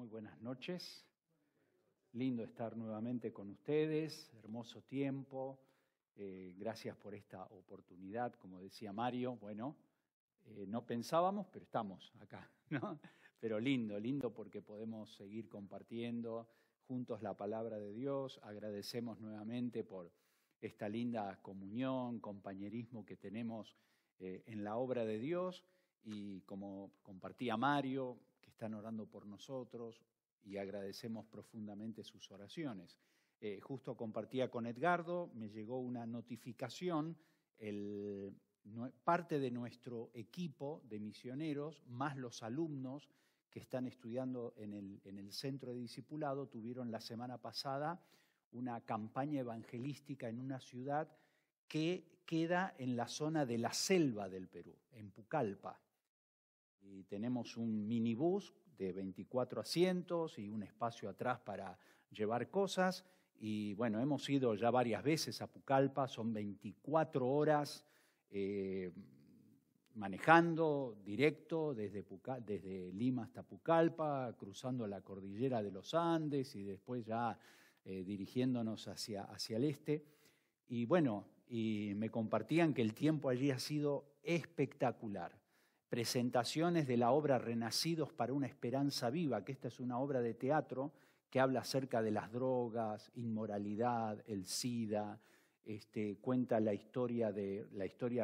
Muy buenas noches. Lindo estar nuevamente con ustedes, hermoso tiempo. Gracias por esta oportunidad, como decía Mario. Bueno, no pensábamos, pero estamos acá, ¿no? Pero lindo porque podemos seguir compartiendo juntos la palabra de Dios. Agradecemos nuevamente por esta linda comunión, compañerismo que tenemos en la obra de Dios. Y como compartía Mario, que están orando por nosotros y agradecemos profundamente sus oraciones. Justo compartía con Edgardo, me llegó una notificación, parte de nuestro equipo de misioneros, más los alumnos que están estudiando en el centro de discipulado, tuvieron la semana pasada una campaña evangelística en una ciudad que queda en la zona de la selva del Perú, en Pucallpa. Y tenemos un minibús de 24 asientos y un espacio atrás para llevar cosas. Y bueno, hemos ido ya varias veces a Pucallpa, son 24 horas manejando directo desde Lima hasta Pucallpa, cruzando la cordillera de los Andes y después ya dirigiéndonos hacia el este. Y bueno, y me compartían que el tiempo allí ha sido espectacular. Presentaciones de la obra Renacidos para una Esperanza Viva, que esta es una obra de teatro que habla acerca de las drogas, inmoralidad, el SIDA, cuenta la historia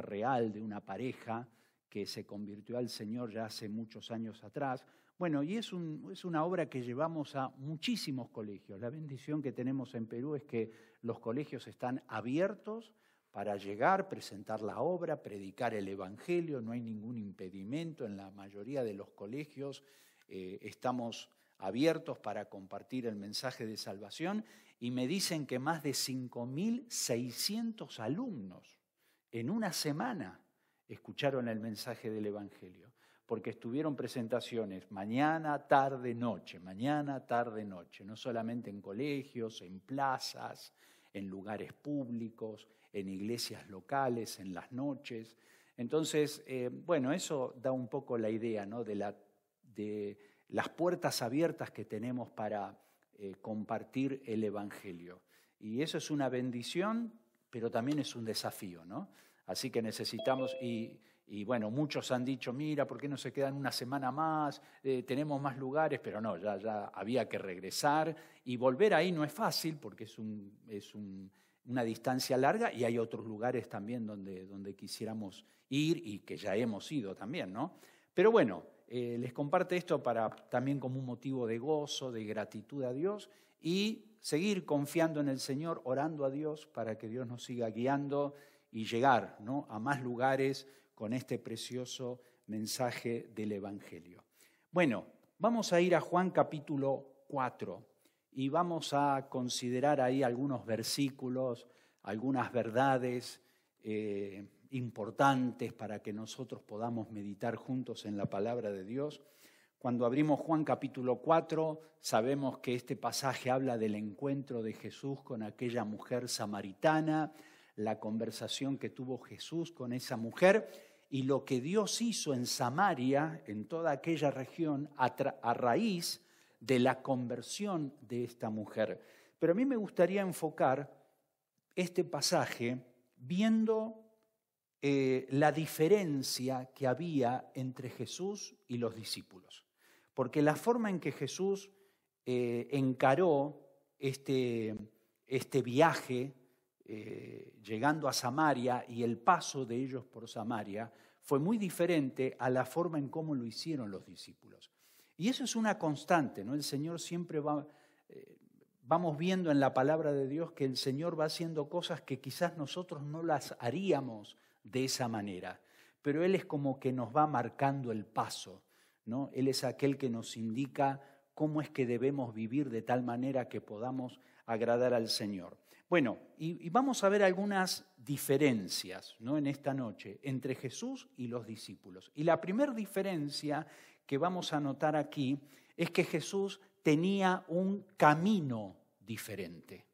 real de una pareja que se convirtió al Señor ya hace muchos años atrás. Bueno, y es una obra que llevamos a muchísimos colegios. La bendición que tenemos en Perú es que los colegios están abiertos para llegar, presentar la obra, predicar el Evangelio, no hay ningún impedimento. En la mayoría de los colegios estamos abiertos para compartir el mensaje de salvación y me dicen que más de 5.600 alumnos en una semana escucharon el mensaje del Evangelio, porque estuvieron presentaciones mañana, tarde, noche, no solamente en colegios, en plazas, en lugares públicos, en iglesias locales, en las noches. Entonces, bueno, eso da un poco la idea, ¿no?, de las puertas abiertas que tenemos para compartir el Evangelio. Y eso es una bendición, pero también es un desafío, ¿no? Así que necesitamos, y bueno, muchos han dicho, mira, ¿por qué no se quedan una semana más? Tenemos más lugares, pero no, ya había que regresar. Y volver ahí no es fácil porque es una distancia larga y hay otros lugares también donde quisiéramos ir y que ya hemos ido también, ¿no? Pero bueno, les comparto esto también como un motivo de gozo, de gratitud a Dios y seguir confiando en el Señor, orando a Dios para que Dios nos siga guiando y llegar, ¿no?, a más lugares con este precioso mensaje del Evangelio. Bueno, vamos a ir a Juan capítulo 4 y vamos a considerar ahí algunos versículos, algunas verdades importantes para que nosotros podamos meditar juntos en la palabra de Dios. Cuando abrimos Juan capítulo 4, sabemos que este pasaje habla del encuentro de Jesús con aquella mujer samaritana, la conversación que tuvo Jesús con esa mujer y lo que Dios hizo en Samaria, en toda aquella región, a raíz de la conversión de esta mujer. Pero a mí me gustaría enfocar este pasaje viendo la diferencia que había entre Jesús y los discípulos. Porque la forma en que Jesús encaró este viaje, llegando a Samaria y el paso de ellos por Samaria, fue muy diferente a la forma en cómo lo hicieron los discípulos. Y eso es una constante, ¿no? El Señor siempre vamos viendo en la palabra de Dios que el Señor va haciendo cosas que quizás nosotros no las haríamos de esa manera, pero Él es como que nos va marcando el paso, ¿no? Él es aquel que nos indica cómo es que debemos vivir de tal manera que podamos agradar al Señor. Bueno, y vamos a ver algunas diferencias, ¿no?, en esta noche entre Jesús y los discípulos. Y la primera diferencia que vamos a notar aquí es que Jesús tenía un camino diferente.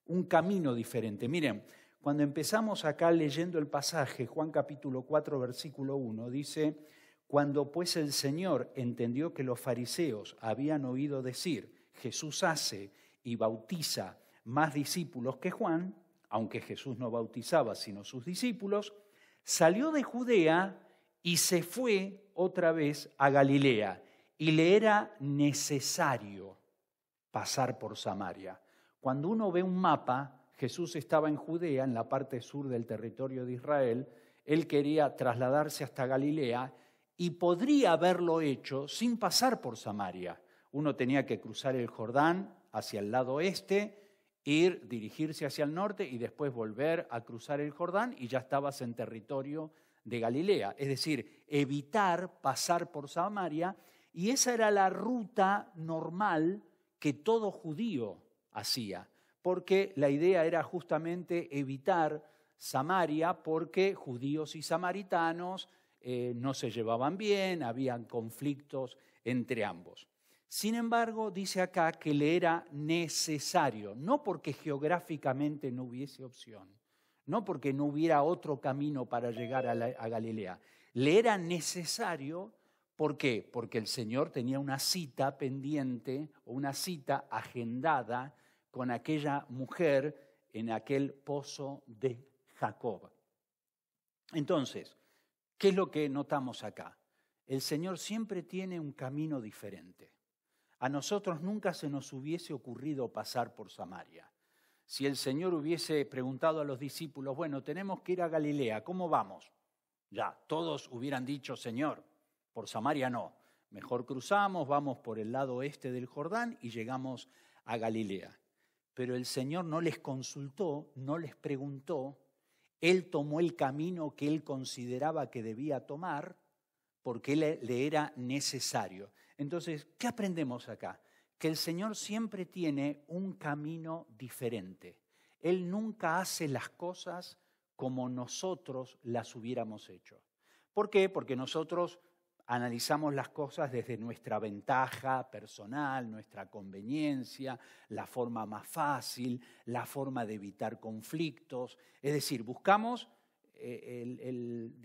Miren, cuando empezamos acá leyendo el pasaje, Juan capítulo 4, versículo 1, dice: Cuando pues el Señor entendió que los fariseos habían oído decir, Jesús hace y bautiza más discípulos que Juan, aunque Jesús no bautizaba sino sus discípulos, salió de Judea y se fue otra vez a Galilea, y le era necesario pasar por Samaria. Cuando uno ve un mapa, Jesús estaba en Judea, en la parte sur del territorio de Israel. Él quería trasladarse hasta Galilea y podría haberlo hecho sin pasar por Samaria. Uno tenía que cruzar el Jordán hacia el lado oeste, dirigirse hacia el norte y después volver a cruzar el Jordán y ya estabas en territorio de Galilea. Es decir, evitar pasar por Samaria, y esa era la ruta normal que todo judío hacía, porque la idea era justamente evitar Samaria, porque judíos y samaritanos no se llevaban bien, habían conflictos entre ambos. Sin embargo, dice acá que le era necesario, no porque geográficamente no hubiese opción, no porque no hubiera otro camino para llegar a Galilea. Le era necesario, ¿por qué? Porque el Señor tenía una cita pendiente o una cita agendada con aquella mujer en aquel pozo de Jacob. Entonces, ¿qué es lo que notamos acá? El Señor siempre tiene un camino diferente. A nosotros nunca se nos hubiese ocurrido pasar por Samaria. Si el Señor hubiese preguntado a los discípulos, bueno, tenemos que ir a Galilea, ¿cómo vamos? Ya, todos hubieran dicho, Señor, por Samaria no. Mejor cruzamos, vamos por el lado oeste del Jordán y llegamos a Galilea. Pero el Señor no les consultó, no les preguntó. Él tomó el camino que él consideraba que debía tomar porque le era necesario. Entonces, ¿qué aprendemos acá? Que el Señor siempre tiene un camino diferente. Él nunca hace las cosas como nosotros las hubiéramos hecho. ¿Por qué? Porque nosotros analizamos las cosas desde nuestra ventaja personal, nuestra conveniencia, la forma más fácil, la forma de evitar conflictos. Es decir, buscamos el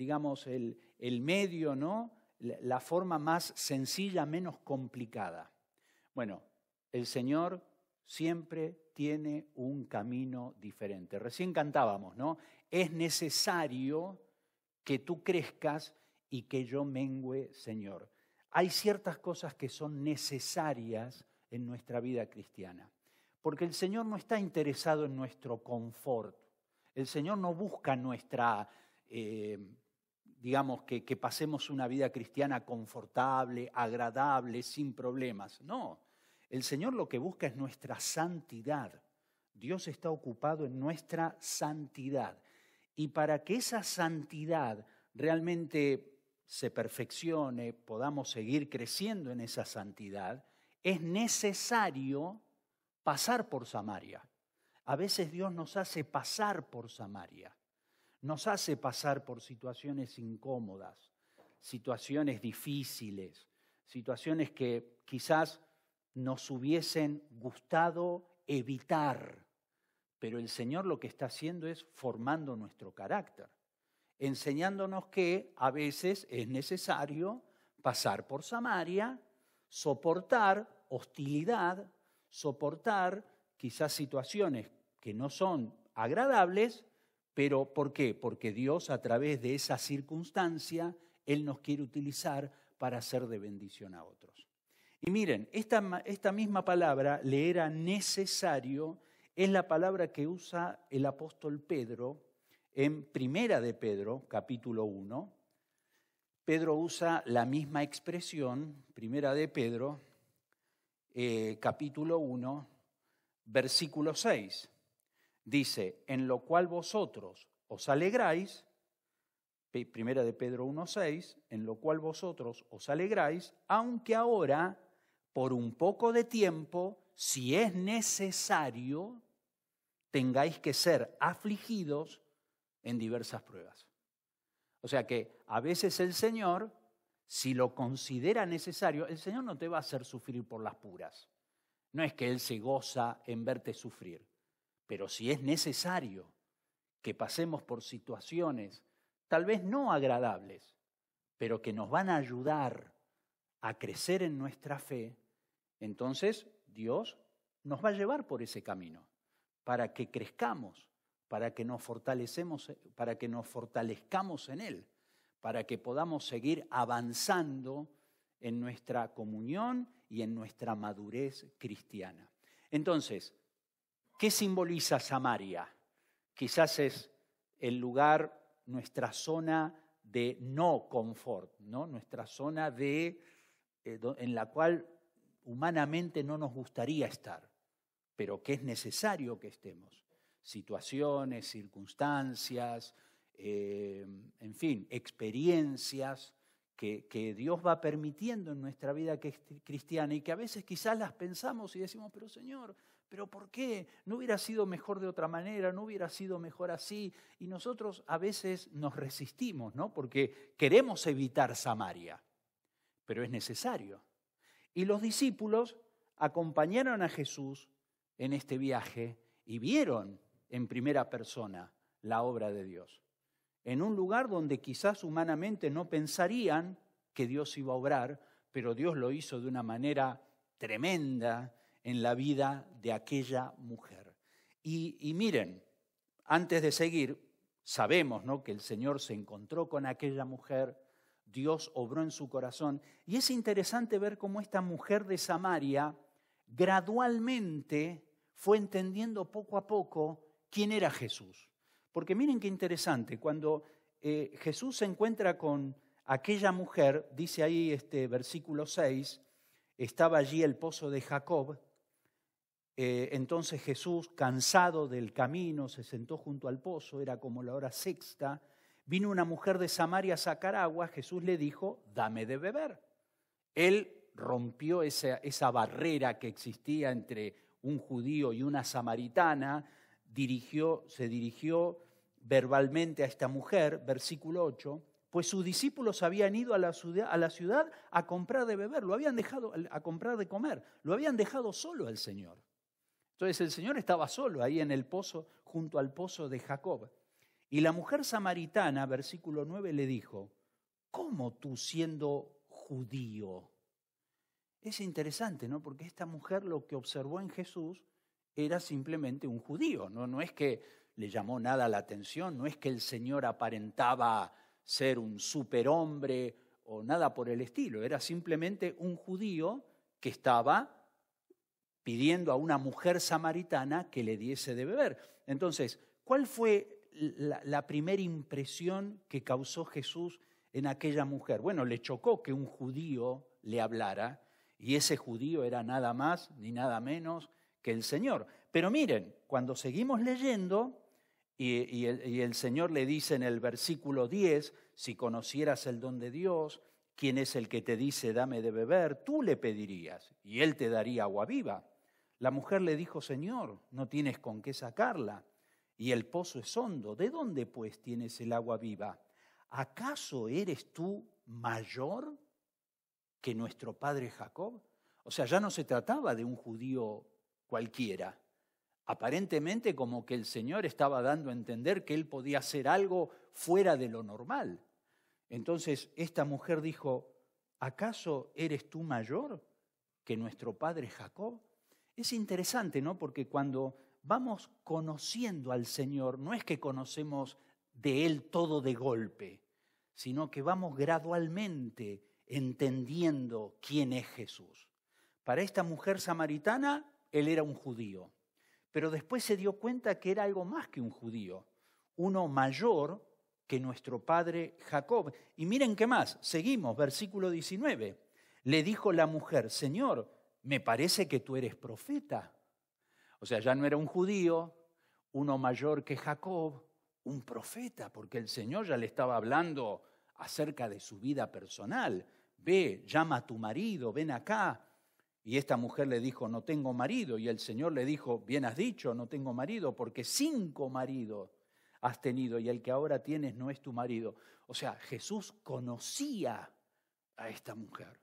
medio, ¿no? La forma más sencilla, menos complicada. Bueno, el Señor siempre tiene un camino diferente. Recién cantábamos, ¿no? Es necesario que tú crezcas y que yo mengüe, Señor. Hay ciertas cosas que son necesarias en nuestra vida cristiana, porque el Señor no está interesado en nuestro confort. El Señor no busca nuestra, que pasemos una vida cristiana confortable, agradable, sin problemas. No, el Señor lo que busca es nuestra santidad. Dios está ocupado en nuestra santidad. Y para que esa santidad realmente se perfeccione, podamos seguir creciendo en esa santidad, es necesario pasar por Samaria. A veces Dios nos hace pasar por Samaria, nos hace pasar por situaciones incómodas, situaciones difíciles, situaciones que quizás nos hubiesen gustado evitar, pero el Señor lo que está haciendo es formando nuestro carácter, enseñándonos que a veces es necesario pasar por Samaria, soportar hostilidad, soportar quizás situaciones que no son agradables, pero ¿por qué? Porque Dios a través de esa circunstancia, Él nos quiere utilizar para ser de bendición a otros. Y miren, esta misma palabra, le era necesario, es la palabra que usa el apóstol Pedro en Primera de Pedro, capítulo 1. Pedro usa la misma expresión, Primera de Pedro, capítulo 1, versículo 6. Dice, en lo cual vosotros os alegráis, Primera de Pedro 1:6, en lo cual vosotros os alegráis, aunque ahora, por un poco de tiempo, si es necesario, tengáis que ser afligidos en diversas pruebas. O sea que a veces el Señor, si lo considera necesario, el Señor no te va a hacer sufrir por las puras. No es que Él se goza en verte sufrir. Pero si es necesario que pasemos por situaciones tal vez no agradables, pero que nos van a ayudar a crecer en nuestra fe, entonces Dios nos va a llevar por ese camino para que crezcamos, para que nos fortalezcamos en Él, para que podamos seguir avanzando en nuestra comunión y en nuestra madurez cristiana. Entonces, ¿qué simboliza Samaria? Quizás es el lugar, nuestra zona de no confort, ¿no? Nuestra zona en la cual humanamente no nos gustaría estar, pero que es necesario que estemos. Situaciones, circunstancias, en fin, experiencias que Dios va permitiendo en nuestra vida cristiana y que a veces quizás las pensamos y decimos, pero Señor, ¿pero por qué? ¿No hubiera sido mejor de otra manera? ¿No hubiera sido mejor así? Y nosotros a veces nos resistimos, ¿no? Porque queremos evitar Samaria, pero es necesario. Y los discípulos acompañaron a Jesús en este viaje y vieron en primera persona la obra de Dios. En un lugar donde quizás humanamente no pensarían que Dios iba a obrar, pero Dios lo hizo de una manera tremenda en la vida de aquella mujer. Y miren, antes de seguir, sabemos, ¿no?, que el Señor se encontró con aquella mujer, Dios obró en su corazón, y es interesante ver cómo esta mujer de Samaria gradualmente fue entendiendo poco a poco quién era Jesús. Porque miren qué interesante, cuando Jesús se encuentra con aquella mujer, dice ahí versículo 6, estaba allí el pozo de Jacob, entonces Jesús, cansado del camino, se sentó junto al pozo, era como la hora sexta, vino una mujer de Samaria a sacar agua, Jesús le dijo, dame de beber. Él rompió esa barrera que existía entre un judío y una samaritana, se dirigió verbalmente a esta mujer, versículo 8, pues sus discípulos habían ido a la ciudad a comprar de beber, lo habían dejado a comprar de comer, lo habían dejado solo al Señor. Entonces el Señor estaba solo ahí en el pozo, junto al pozo de Jacob. Y la mujer samaritana, versículo 9, le dijo, ¿cómo tú siendo judío? Es interesante, ¿no? Porque esta mujer lo que observó en Jesús era simplemente un judío, ¿no? No es que le llamó nada la atención, no es que el Señor aparentaba ser un superhombre o nada por el estilo, era simplemente un judío que estaba pidiendo a una mujer samaritana que le diese de beber. Entonces, ¿cuál fue la primera impresión que causó Jesús en aquella mujer? Bueno, le chocó que un judío le hablara, y ese judío era nada más ni nada menos que el Señor. Pero miren, cuando seguimos leyendo, y el Señor le dice en el versículo 10, si conocieras el don de Dios, ¿quién es el que te dice dame de beber? Tú le pedirías y Él te daría agua viva. La mujer le dijo, Señor, no tienes con qué sacarla y el pozo es hondo. ¿De dónde pues tienes el agua viva? ¿Acaso eres tú mayor que nuestro padre Jacob? O sea, ya no se trataba de un judío cualquiera. Aparentemente como que el Señor estaba dando a entender que Él podía hacer algo fuera de lo normal. Entonces esta mujer dijo, ¿acaso eres tú mayor que nuestro padre Jacob? Es interesante, ¿no? Porque cuando vamos conociendo al Señor, no es que conocemos de Él todo de golpe, sino que vamos gradualmente entendiendo quién es Jesús. Para esta mujer samaritana, Él era un judío, pero después se dio cuenta que era algo más que un judío, uno mayor que nuestro padre Jacob. Y miren qué más, seguimos, versículo 19. Le dijo la mujer, Señor, me parece que tú eres profeta. O sea, ya no era un judío, uno mayor que Jacob, un profeta, porque el Señor ya le estaba hablando acerca de su vida personal. Ve, llama a tu marido, ven acá. Y esta mujer le dijo, no tengo marido. Y el Señor le dijo, bien has dicho, no tengo marido, porque 5 maridos has tenido y el que ahora tienes no es tu marido. O sea, Jesús conocía a esta mujer.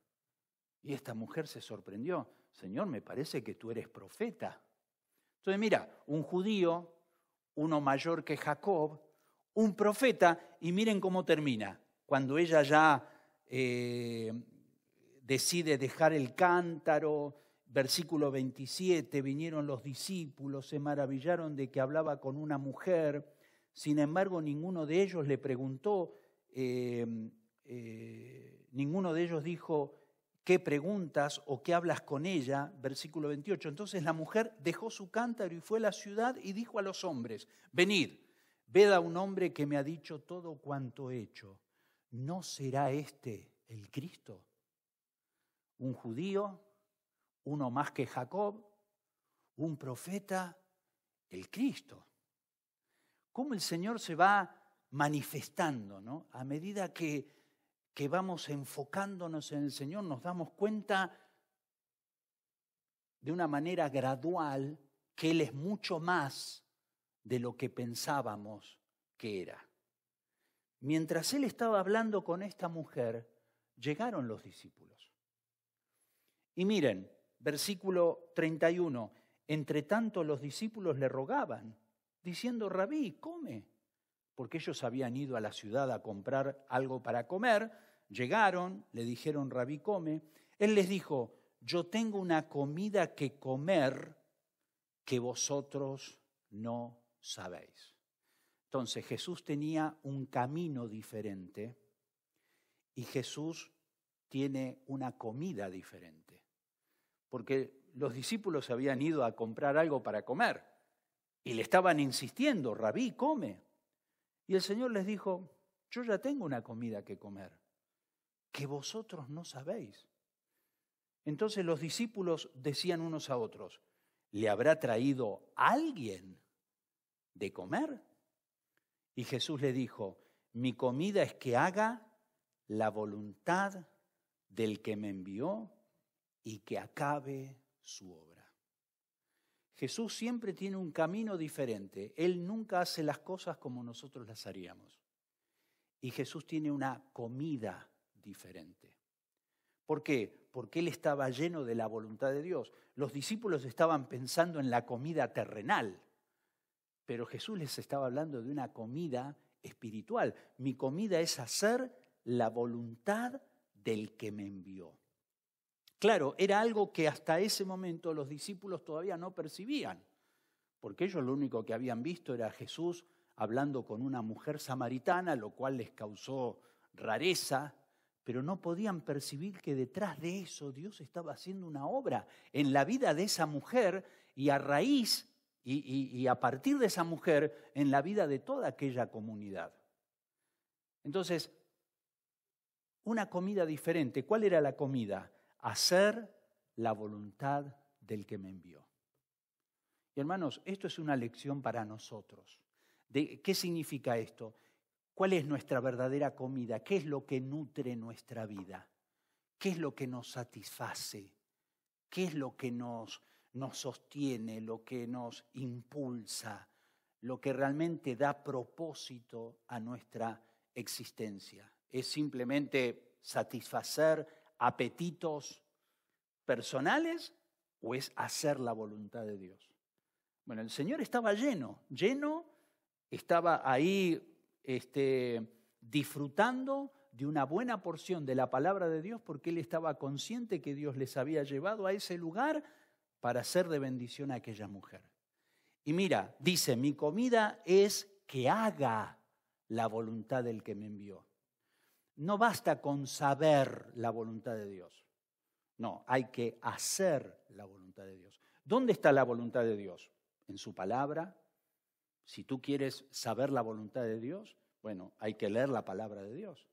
Y esta mujer se sorprendió. Señor, me parece que tú eres profeta. Entonces mira, un judío, uno mayor que Jacob, un profeta, y miren cómo termina. Cuando ella ya decide dejar el cántaro. Versículo 27, vinieron los discípulos, se maravillaron de que hablaba con una mujer. Sin embargo, ninguno de ellos le preguntó, ninguno de ellos dijo, ¿qué preguntas o qué hablas con ella? Versículo 28. Entonces la mujer dejó su cántaro y fue a la ciudad y dijo a los hombres, venid, ved a un hombre que me ha dicho todo cuanto he hecho. ¿No será este el Cristo? Un judío, uno más que Jacob, un profeta, el Cristo. Cómo el Señor se va manifestando, ¿no? A medida que vamos enfocándonos en el Señor, nos damos cuenta de una manera gradual que Él es mucho más de lo que pensábamos que era. Mientras Él estaba hablando con esta mujer, llegaron los discípulos. Y miren, versículo 31, entre tanto los discípulos le rogaban, diciendo, Rabí, come. Porque ellos habían ido a la ciudad a comprar algo para comer, llegaron, le dijeron, Rabí, come. Él les dijo, yo tengo una comida que comer que vosotros no sabéis. Entonces Jesús tenía un camino diferente y Jesús tiene una comida diferente. Porque los discípulos habían ido a comprar algo para comer y le estaban insistiendo, Rabí, come. Y el Señor les dijo, yo ya tengo una comida que comer, que vosotros no sabéis. Entonces los discípulos decían unos a otros, ¿le habrá traído alguien de comer? Y Jesús le dijo, mi comida es que haga la voluntad del que me envió y que acabe su obra. Jesús siempre tiene un camino diferente. Él nunca hace las cosas como nosotros las haríamos. Y Jesús tiene una comida diferente. ¿Por qué? Porque Él estaba lleno de la voluntad de Dios. Los discípulos estaban pensando en la comida terrenal, pero Jesús les estaba hablando de una comida espiritual. Mi comida es hacer la voluntad del que me envió. Claro, era algo que hasta ese momento los discípulos todavía no percibían, porque ellos lo único que habían visto era Jesús hablando con una mujer samaritana, lo cual les causó rareza, pero no podían percibir que detrás de eso Dios estaba haciendo una obra en la vida de esa mujer y a raíz y a partir de esa mujer en la vida de toda aquella comunidad. Entonces, una comida diferente. ¿Cuál era la comida? Hacer la voluntad del que me envió. Y hermanos, esto es una lección para nosotros. ¿Qué significa esto? ¿Cuál es nuestra verdadera comida? ¿Qué es lo que nutre nuestra vida? ¿Qué es lo que nos satisface? ¿Qué es lo que nos sostiene, lo que nos impulsa, lo que realmente da propósito a nuestra existencia? ¿Es simplemente satisfacer apetitos personales o es hacer la voluntad de Dios? Bueno, el Señor estaba lleno, estaba ahí disfrutando de una buena porción de la palabra de Dios porque Él estaba consciente que Dios les había llevado a ese lugar para ser de bendición a aquella mujer. Y mira, dice, mi comida es que haga la voluntad del que me envió. No basta con saber la voluntad de Dios. No, hay que hacer la voluntad de Dios. ¿Dónde está la voluntad de Dios? En su palabra. Si tú quieres saber la voluntad de Dios, bueno, hay que leer la palabra de Dios.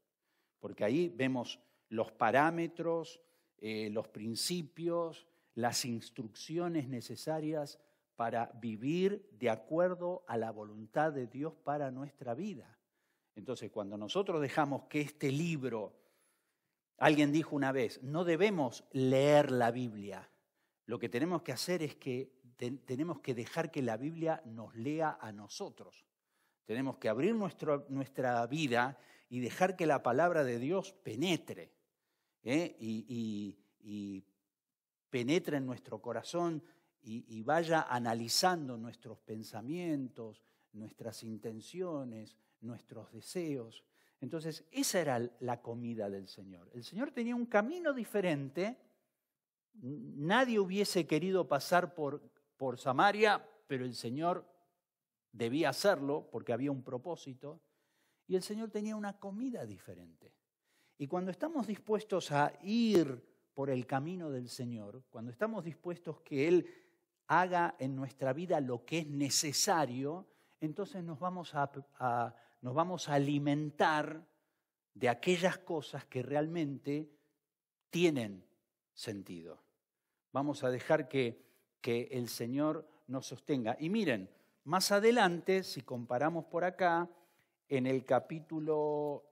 Porque ahí vemos los parámetros, los principios, las instrucciones necesarias para vivir de acuerdo a la voluntad de Dios para nuestra vida. Entonces, cuando nosotros dejamos que este libro, alguien dijo una vez, no debemos leer la Biblia. Lo que tenemos que hacer es que tenemos que dejar que la Biblia nos lea a nosotros. Tenemos que abrir nuestra vida y dejar que la palabra de Dios penetre. Y penetre en nuestro corazón y vaya analizando nuestros pensamientos, nuestras intenciones, nuestros deseos. Entonces, esa era la comida del Señor. El Señor tenía un camino diferente. Nadie hubiese querido pasar por Samaria, pero el Señor debía hacerlo porque había un propósito. Y el Señor tenía una comida diferente. Y cuando estamos dispuestos a ir por el camino del Señor, cuando estamos dispuestos que Él haga en nuestra vida lo que es necesario, entonces nos vamos a alimentar de aquellas cosas que realmente tienen sentido. Vamos a dejar que el Señor nos sostenga. Y miren, más adelante, si comparamos por acá, en el capítulo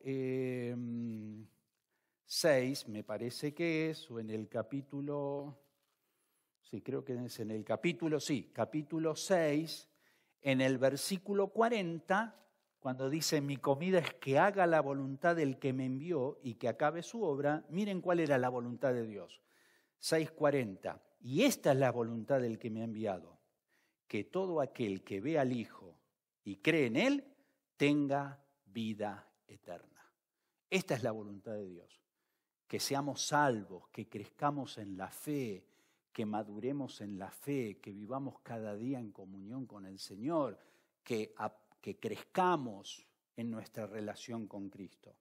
6, me parece que es, o en el capítulo, sí, creo que es en el capítulo 6, en el versículo 40, cuando dice, mi comida es que haga la voluntad del que me envió y que acabe su obra, miren cuál era la voluntad de Dios. 6:40, y esta es la voluntad del que me ha enviado, que todo aquel que ve al Hijo y cree en Él, tenga vida eterna. Esta es la voluntad de Dios, que seamos salvos, que crezcamos en la fe, que maduremos en la fe, que vivamos cada día en comunión con el Señor, que crezcamos en nuestra relación con Cristo,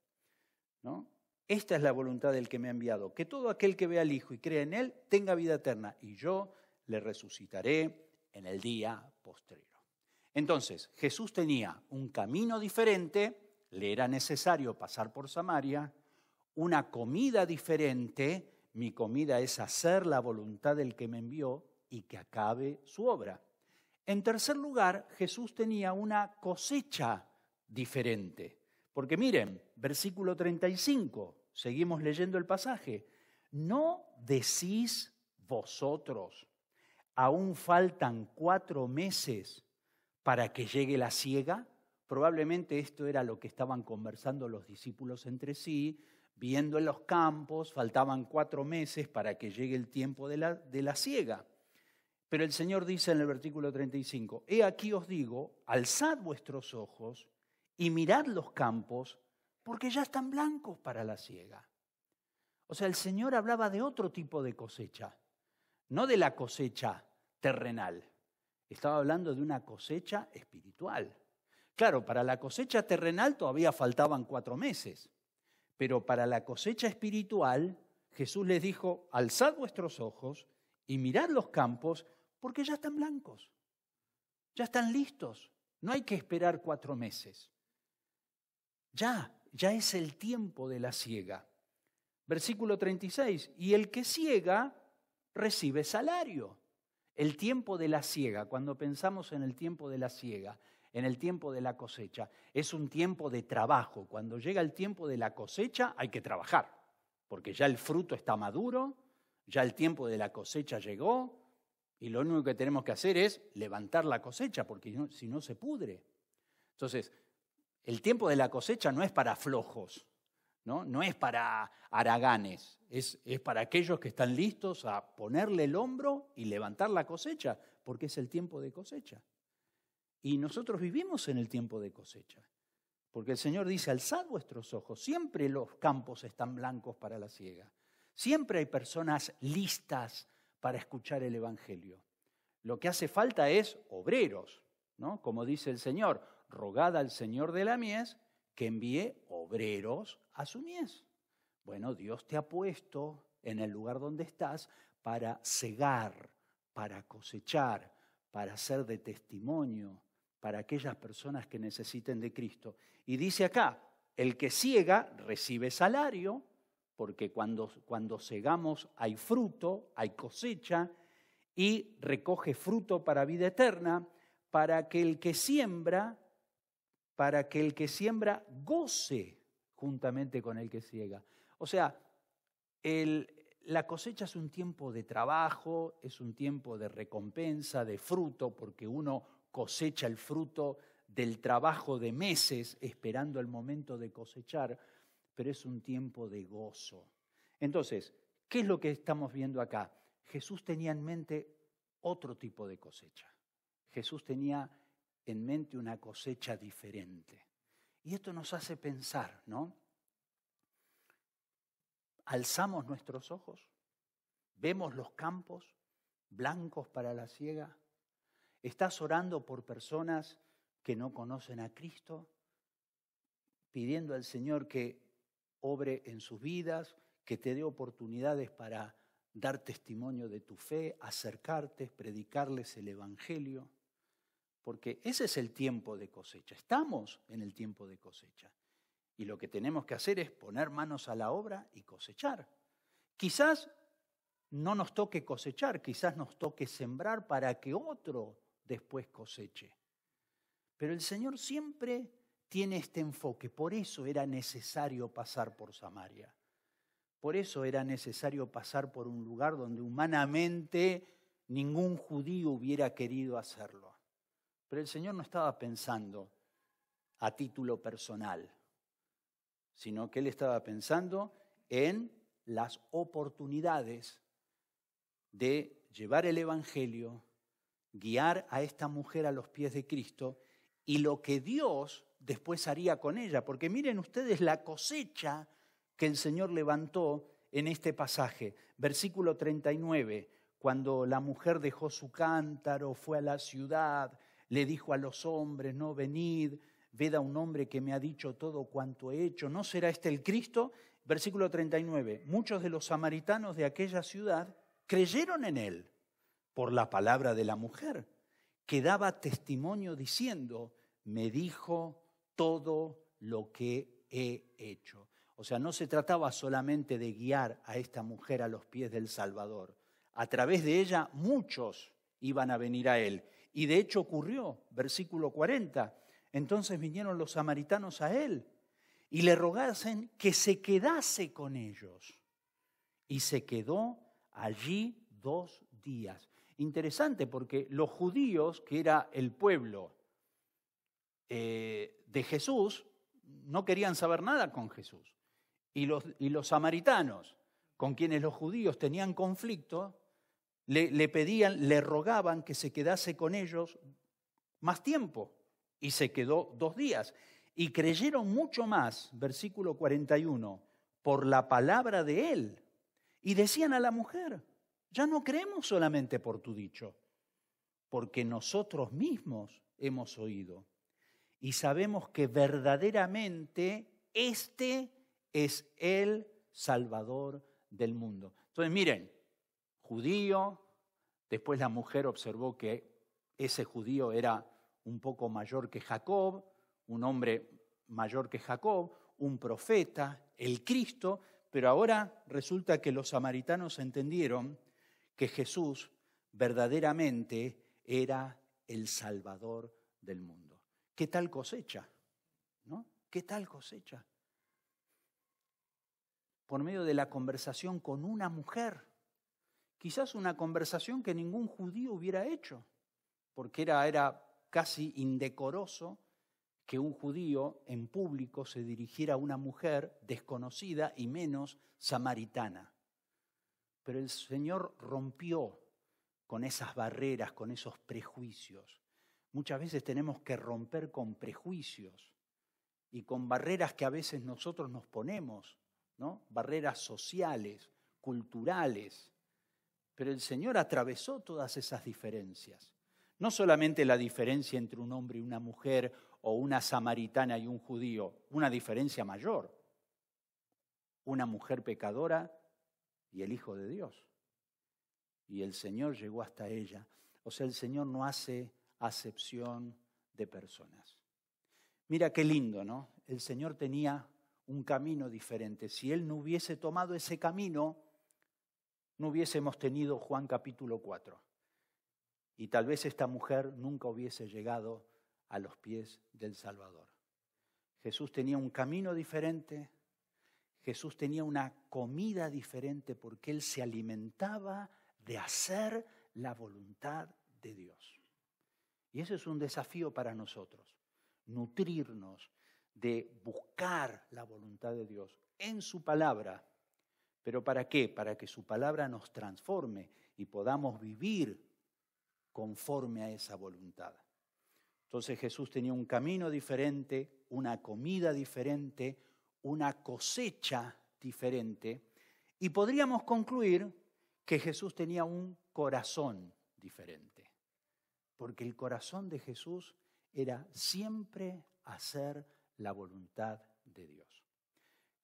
¿no? Esta es la voluntad del que me ha enviado, que todo aquel que vea al Hijo y cree en Él tenga vida eterna, y yo le resucitaré en el día postrero. Entonces, Jesús tenía un camino diferente, le era necesario pasar por Samaria, una comida diferente, mi comida es hacer la voluntad del que me envió y que acabe su obra. En tercer lugar, Jesús tenía una cosecha diferente. Porque miren, versículo 35, seguimos leyendo el pasaje. ¿No decís vosotros, aún faltan 4 meses para que llegue la siega? Probablemente esto era lo que estaban conversando los discípulos entre sí, viendo en los campos, faltaban 4 meses para que llegue el tiempo de la siega. Pero el Señor dice en el versículo 35, he aquí os digo, alzad vuestros ojos y mirad los campos, porque ya están blancos para la siega. O sea, el Señor hablaba de otro tipo de cosecha, no de la cosecha terrenal. Estaba hablando de una cosecha espiritual. Claro, para la cosecha terrenal todavía faltaban 4 meses, pero para la cosecha espiritual, Jesús les dijo, alzad vuestros ojos y mirad los campos, porque ya están blancos, ya están listos. No hay que esperar 4 meses. Ya es el tiempo de la siega. Versículo 36, y el que siega recibe salario. El tiempo de la siega, cuando pensamos en el tiempo de la siega, en el tiempo de la cosecha, es un tiempo de trabajo. Cuando llega el tiempo de la cosecha hay que trabajar, porque ya el fruto está maduro, ya el tiempo de la cosecha llegó, y lo único que tenemos que hacer es levantar la cosecha, porque si no se pudre. Entonces, el tiempo de la cosecha no es para flojos, no es para haraganes, es para aquellos que están listos a ponerle el hombro y levantar la cosecha, porque es el tiempo de cosecha. Y nosotros vivimos en el tiempo de cosecha, porque el Señor dice, alzad vuestros ojos, siempre los campos están blancos para la siega, siempre hay personas listas para escuchar el Evangelio. Lo que hace falta es obreros, ¿no? Como dice el Señor, rogad al Señor de la mies que envíe obreros a su mies. Bueno, Dios te ha puesto en el lugar donde estás para segar, para cosechar, para ser de testimonio para aquellas personas que necesiten de Cristo. Y dice acá, el que siega recibe salario, porque cuando segamos hay fruto, hay cosecha, y recoge fruto para vida eterna, para que el que siembra goce juntamente con el que siega. O sea, la cosecha es un tiempo de trabajo, es un tiempo de recompensa, de fruto, porque uno cosecha el fruto del trabajo de meses esperando el momento de cosechar, pero es un tiempo de gozo. Entonces, ¿qué es lo que estamos viendo acá? Jesús tenía en mente otro tipo de cosecha. Jesús tenía en mente una cosecha diferente. Y esto nos hace pensar, ¿no? Alzamos nuestros ojos, vemos los campos blancos para la siega. ¿Estás orando por personas que no conocen a Cristo? Pidiendo al Señor que obre en sus vidas, que te dé oportunidades para dar testimonio de tu fe, acercarte, predicarles el Evangelio. Porque ese es el tiempo de cosecha. Estamos en el tiempo de cosecha. Y lo que tenemos que hacer es poner manos a la obra y cosechar. Quizás no nos toque cosechar, quizás nos toque sembrar para que otro después coseche. Pero el Señor siempre tiene este enfoque. Por eso era necesario pasar por Samaria. Por eso era necesario pasar por un lugar donde humanamente ningún judío hubiera querido hacerlo. Pero el Señor no estaba pensando a título personal, sino que Él estaba pensando en las oportunidades de llevar el Evangelio, guiar a esta mujer a los pies de Cristo y lo que Dios después haría con ella. Porque miren ustedes la cosecha que el Señor levantó en este pasaje. Versículo 39, cuando la mujer dejó su cántaro, fue a la ciudad, le dijo a los hombres, no, venid, ved a un hombre que me ha dicho todo cuanto he hecho. ¿No será este el Cristo? Versículo 39, muchos de los samaritanos de aquella ciudad creyeron en él por la palabra de la mujer, que daba testimonio diciendo, me dijo todo lo que he hecho. O sea, no se trataba solamente de guiar a esta mujer a los pies del Salvador. A través de ella muchos iban a venir a él. Y de hecho ocurrió, versículo 40. Entonces vinieron los samaritanos a él y le rogasen que se quedase con ellos. Y se quedó allí 2 días. Interesante porque los judíos, que era el pueblo de Jesús, no querían saber nada con Jesús. Y los samaritanos, con quienes los judíos tenían conflicto, le pedían, le rogaban que se quedase con ellos más tiempo. Y se quedó 2 días. Y creyeron mucho más, versículo 41, por la palabra de él. Y decían a la mujer, ya no creemos solamente por tu dicho, porque nosotros mismos hemos oído. Y sabemos que verdaderamente este es el Salvador del mundo. Entonces miren, judío, después la mujer observó que ese judío era un poco mayor que Jacob, un hombre mayor que Jacob, un profeta, el Cristo, pero ahora resulta que los samaritanos entendieron que Jesús verdaderamente era el Salvador del mundo. ¿Qué tal cosecha? ¿No? ¿Qué tal cosecha? Por medio de la conversación con una mujer, quizás una conversación que ningún judío hubiera hecho, porque era casi indecoroso que un judío en público se dirigiera a una mujer desconocida y menos samaritana. Pero el Señor rompió con esas barreras, con esos prejuicios. Muchas veces tenemos que romper con prejuicios y con barreras que a veces nosotros nos ponemos, ¿no? Barreras sociales, culturales. Pero el Señor atravesó todas esas diferencias. No solamente la diferencia entre un hombre y una mujer o una samaritana y un judío, una diferencia mayor. Una mujer pecadora y el Hijo de Dios. Y el Señor llegó hasta ella. O sea, el Señor no hace acepción de personas. Mira qué lindo, ¿no? El Señor tenía un camino diferente. Si Él no hubiese tomado ese camino, no hubiésemos tenido Juan capítulo 4. Y tal vez esta mujer nunca hubiese llegado a los pies del Salvador. Jesús tenía un camino diferente, Jesús tenía una comida diferente porque Él se alimentaba de hacer la voluntad de Dios. Y ese es un desafío para nosotros, nutrirnos de buscar la voluntad de Dios en su palabra. ¿Pero para qué? Para que su palabra nos transforme y podamos vivir conforme a esa voluntad. Entonces Jesús tenía un camino diferente, una comida diferente, una cosecha diferente, y podríamos concluir que Jesús tenía un corazón diferente, porque el corazón de Jesús era siempre hacer la voluntad de Dios.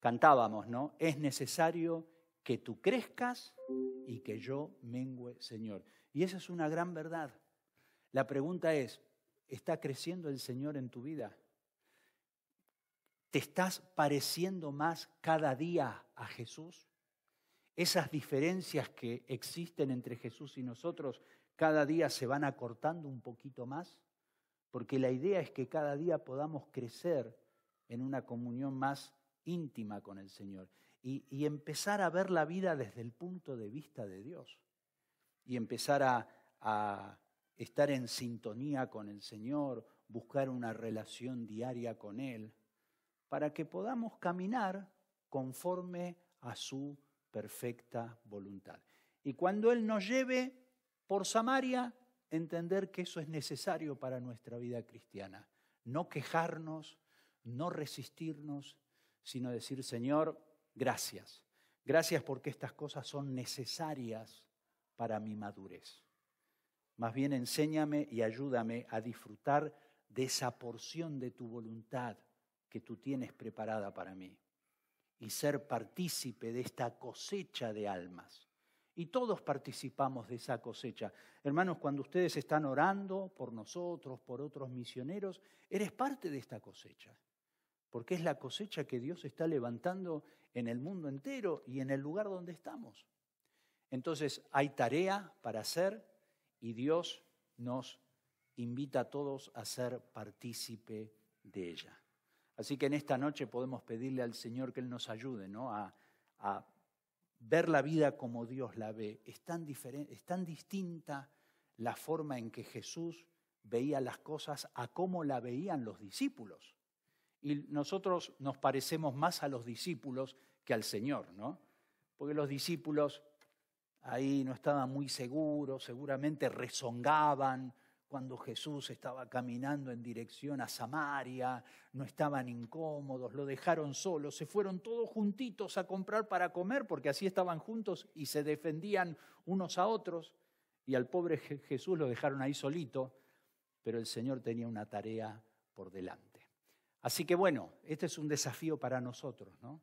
Cantábamos, ¿no? Es necesario que tú crezcas y que yo mengüe, Señor. Y esa es una gran verdad. La pregunta es, ¿está creciendo el Señor en tu vida? ¿Te estás pareciendo más cada día a Jesús? Esas diferencias que existen entre Jesús y nosotros cada día se van acortando un poquito más, porque la idea es que cada día podamos crecer en una comunión más íntima con el Señor y empezar a ver la vida desde el punto de vista de Dios y empezar a estar en sintonía con el Señor, buscar una relación diaria con Él, para que podamos caminar conforme a su perfecta voluntad. Y cuando Él nos lleve por Samaria, entender que eso es necesario para nuestra vida cristiana. No quejarnos, no resistirnos, sino decir, Señor, gracias. Gracias porque estas cosas son necesarias para mi madurez. Más bien enséñame y ayúdame a disfrutar de esa porción de tu voluntad que tú tienes preparada para mí y ser partícipe de esta cosecha de almas. Y todos participamos de esa cosecha. Hermanos, cuando ustedes están orando por nosotros, por otros misioneros, eres parte de esta cosecha, porque es la cosecha que Dios está levantando en el mundo entero y en el lugar donde estamos. Entonces hay tarea para hacer y Dios nos invita a todos a ser partícipe de ella. Así que en esta noche podemos pedirle al Señor que Él nos ayude, ¿no? a ver la vida como Dios la ve. Es tan distinta la forma en que Jesús veía las cosas a cómo la veían los discípulos. Y nosotros nos parecemos más a los discípulos que al Señor, ¿no? Porque los discípulos ahí no estaban muy seguros, seguramente rezongaban cuando Jesús estaba caminando en dirección a Samaria, no estaban incómodos, lo dejaron solo, se fueron todos juntitos a comprar para comer, porque así estaban juntos y se defendían unos a otros, y al pobre Jesús lo dejaron ahí solito, pero el Señor tenía una tarea por delante. Así que bueno, este es un desafío para nosotros, ¿no?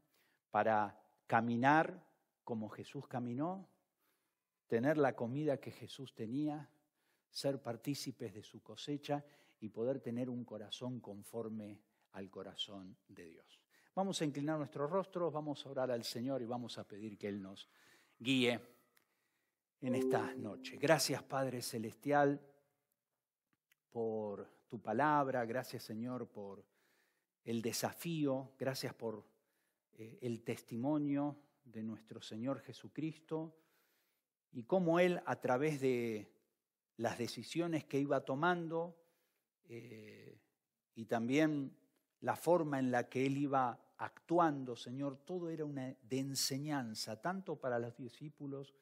Para caminar como Jesús caminó, tener la comida que Jesús tenía, ser partícipes de su cosecha y poder tener un corazón conforme al corazón de Dios. Vamos a inclinar nuestros rostros, vamos a orar al Señor y vamos a pedir que Él nos guíe en esta noche. Gracias, Padre Celestial, por tu palabra. Gracias, Señor, por el desafío. Gracias por el testimonio de nuestro Señor Jesucristo y cómo Él, a través de las decisiones que iba tomando y también la forma en la que Él iba actuando, Señor, todo era de enseñanza, tanto para los discípulos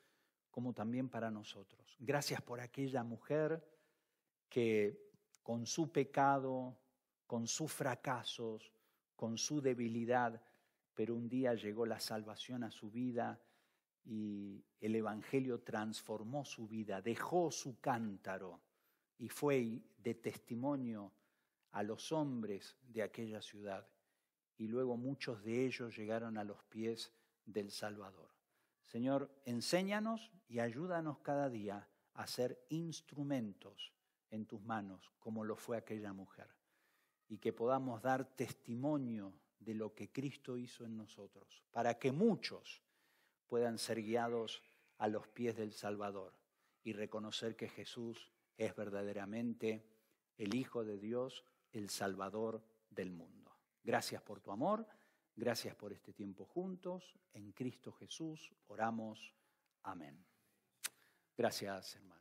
como también para nosotros. Gracias por aquella mujer que con su pecado, con sus fracasos, con su debilidad, pero un día llegó la salvación a su vida y el Evangelio transformó su vida, dejó su cántaro y fue de testimonio a los hombres de aquella ciudad. Y luego muchos de ellos llegaron a los pies del Salvador. Señor, enséñanos y ayúdanos cada día a ser instrumentos en tus manos, como lo fue aquella mujer. Y que podamos dar testimonio de lo que Cristo hizo en nosotros, para que muchos puedan ser guiados a los pies del Salvador y reconocer que Jesús es verdaderamente el Hijo de Dios, el Salvador del mundo. Gracias por tu amor, gracias por este tiempo juntos. En Cristo Jesús oramos. Amén. Gracias, hermano.